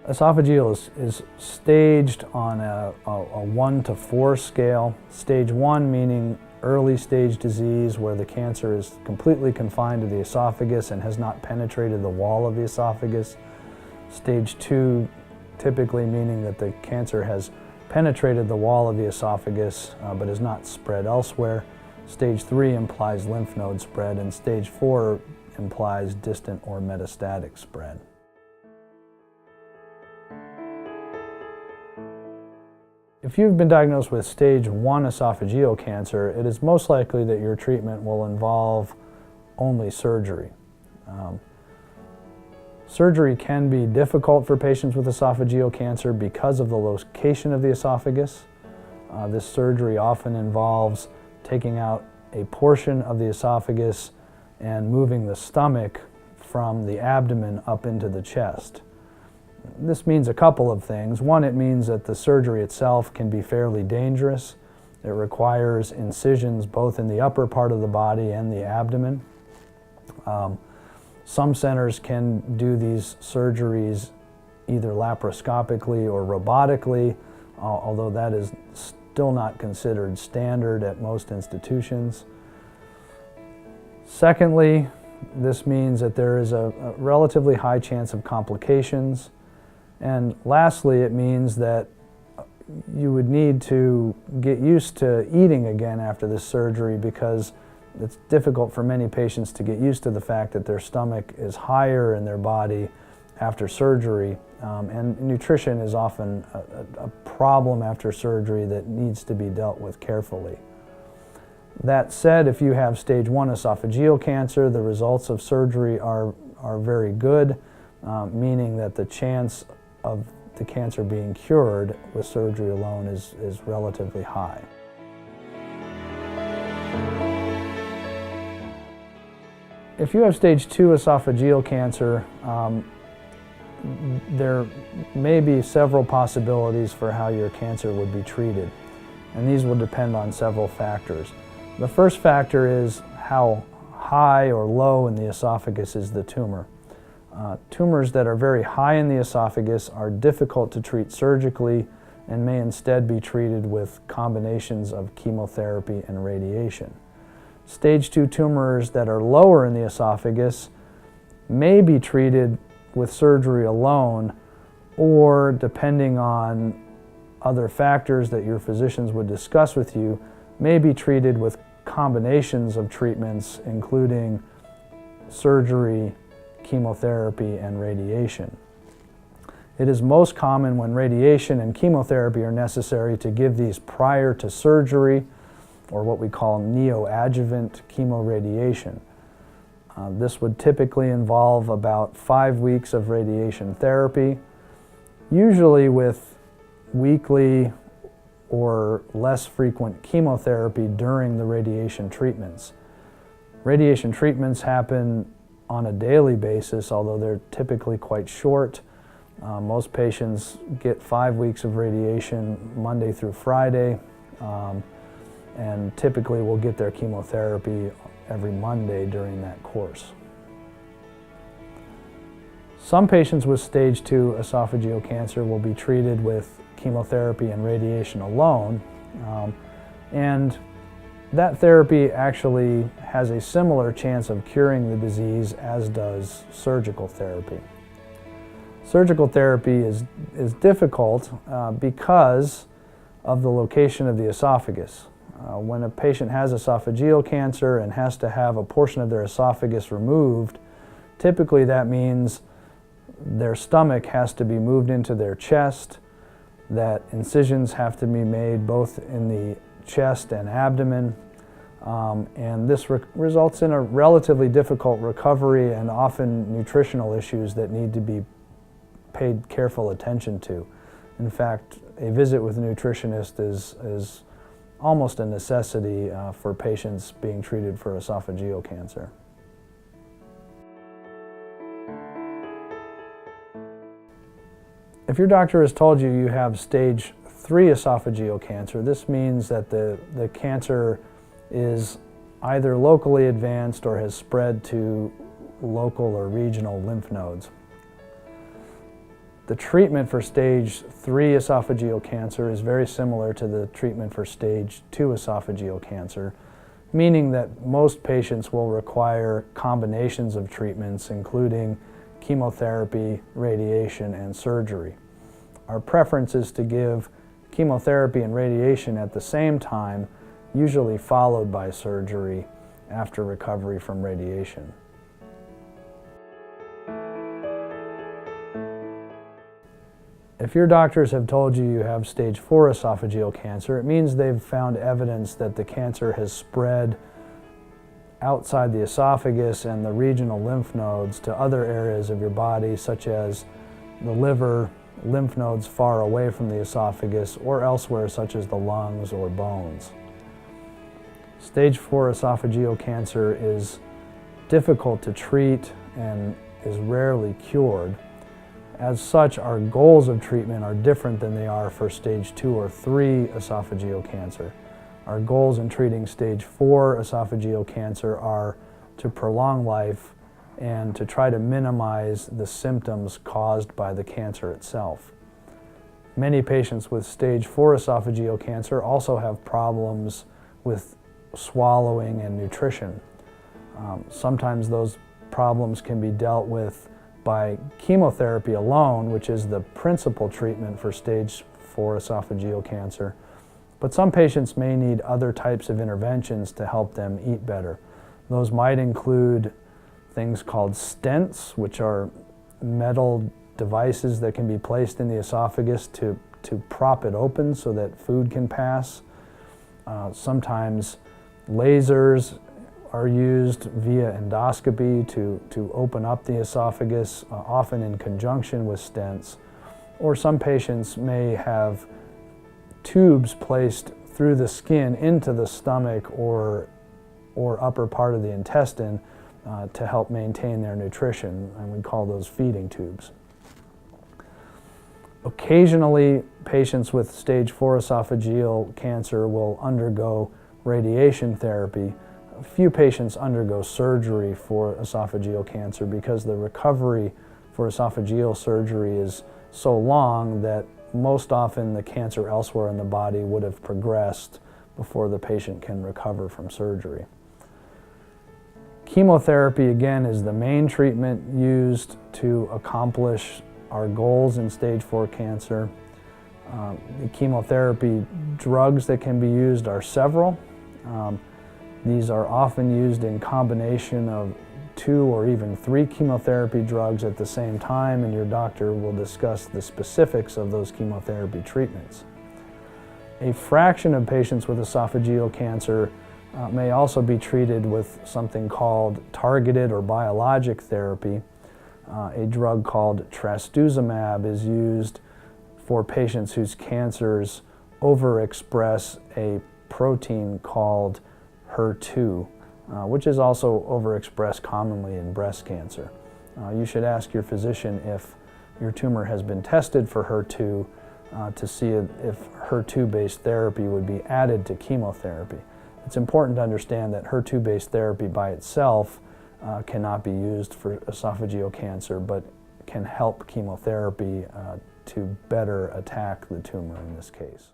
Esophageal is staged on a 1 to 4 scale. Stage 1 meaning early stage disease where the cancer is completely confined to the esophagus and has not penetrated the wall of the esophagus. Stage 2 typically meaning that the cancer has penetrated the wall of the esophagus but has not spread elsewhere. Stage 3 implies lymph node spread, and stage 4 implies distant or metastatic spread. If you've been diagnosed with stage 1 esophageal cancer, it is most likely that your treatment will involve only surgery. Surgery can be difficult for patients with esophageal cancer because of the location of the esophagus. This surgery often involves taking out a portion of the esophagus and moving the stomach from the abdomen up into the chest. This means a couple of things. One, it means that the surgery itself can be fairly dangerous. It requires incisions both in the upper part of the body and the abdomen. Some centers can do these surgeries either laparoscopically or robotically, although that is still not considered standard at most institutions. Secondly, this means that there is a relatively high chance of complications. And lastly, it means that you would need to get used to eating again after this surgery, because it's difficult for many patients to get used to the fact that their stomach is higher in their body after surgery. And nutrition is often a problem after surgery that needs to be dealt with carefully. That said, if you have stage 1 esophageal cancer, the results of surgery are very good, meaning that the chance of the cancer being cured with surgery alone is relatively high. If you have stage 2 esophageal cancer, there may be several possibilities for how your cancer would be treated, and these will depend on several factors. The first factor is how high or low in the esophagus is the tumor. Tumors that are very high in the esophagus are difficult to treat surgically and may instead be treated with combinations of chemotherapy and radiation. Stage 2 tumors that are lower in the esophagus may be treated with surgery alone, or depending on other factors that your physicians would discuss with you, may be treated with combinations of treatments including surgery, chemotherapy, and radiation. It is most common when radiation and chemotherapy are necessary to give these prior to surgery, or what we call neoadjuvant chemoradiation. This would typically involve about 5 weeks of radiation therapy, usually with weekly or less frequent chemotherapy during the radiation treatments. Radiation treatments happen on a daily basis, although they're typically quite short. Most patients get 5 weeks of radiation Monday through Friday, and typically will get their chemotherapy every Monday during that course. Some patients with stage 2 esophageal cancer will be treated with chemotherapy and radiation alone, and that therapy actually has a similar chance of curing the disease as does surgical therapy. Surgical therapy is difficult because of the location of the esophagus. When a patient has esophageal cancer and has to have a portion of their esophagus removed, typically that means their stomach has to be moved into their chest, that incisions have to be made both in the chest and abdomen, and this results in a relatively difficult recovery and often nutritional issues that need to be paid careful attention to. In fact, a visit with a nutritionist is almost a necessity for patients being treated for esophageal cancer. If your doctor has told you you have stage 3 esophageal cancer, this means that the cancer is either locally advanced or has spread to local or regional lymph nodes. The treatment for stage 3 esophageal cancer is very similar to the treatment for stage 2 esophageal cancer, meaning that most patients will require combinations of treatments, including chemotherapy, radiation, and surgery. Our preference is to give chemotherapy and radiation at the same time, usually followed by surgery after recovery from radiation. If your doctors have told you you have stage 4 esophageal cancer, it means they've found evidence that the cancer has spread outside the esophagus and the regional lymph nodes to other areas of your body, such as the liver, lymph nodes far away from the esophagus, or elsewhere, such as the lungs or bones. Stage 4 esophageal cancer is difficult to treat and is rarely cured. As such, our goals of treatment are different than they are for stage 2 or 3 esophageal cancer. Our goals in treating stage 4 esophageal cancer are to prolong life and to try to minimize the symptoms caused by the cancer itself. Many patients with stage 4 esophageal cancer also have problems with swallowing and nutrition. Sometimes those problems can be dealt with by chemotherapy alone, which is the principal treatment for stage 4 esophageal cancer. But some patients may need other types of interventions to help them eat better. Those might include things called stents, which are metal devices that can be placed in the esophagus to prop it open so that food can pass. Sometimes lasers are used via endoscopy to open up the esophagus, often in conjunction with stents. Or some patients may have tubes placed through the skin into the stomach or upper part of the intestine to help maintain their nutrition, and we call those feeding tubes. Occasionally, patients with stage 4 esophageal cancer will undergo radiation therapy. Few patients undergo surgery for esophageal cancer because the recovery for esophageal surgery is so long that most often the cancer elsewhere in the body would have progressed before the patient can recover from surgery. Chemotherapy, again, is the main treatment used to accomplish our goals in stage 4 cancer. The chemotherapy drugs that can be used are several. These are often used in combination of 2 or even 3 chemotherapy drugs at the same time, and your doctor will discuss the specifics of those chemotherapy treatments. A fraction of patients with esophageal cancer may also be treated with something called targeted or biologic therapy. A drug called trastuzumab is used for patients whose cancers overexpress a protein called HER2, which is also overexpressed commonly in breast cancer. You should ask your physician if your tumor has been tested for HER2 to see if HER2-based therapy would be added to chemotherapy. It's important to understand that HER2-based therapy by itself cannot be used for esophageal cancer, but can help chemotherapy to better attack the tumor in this case.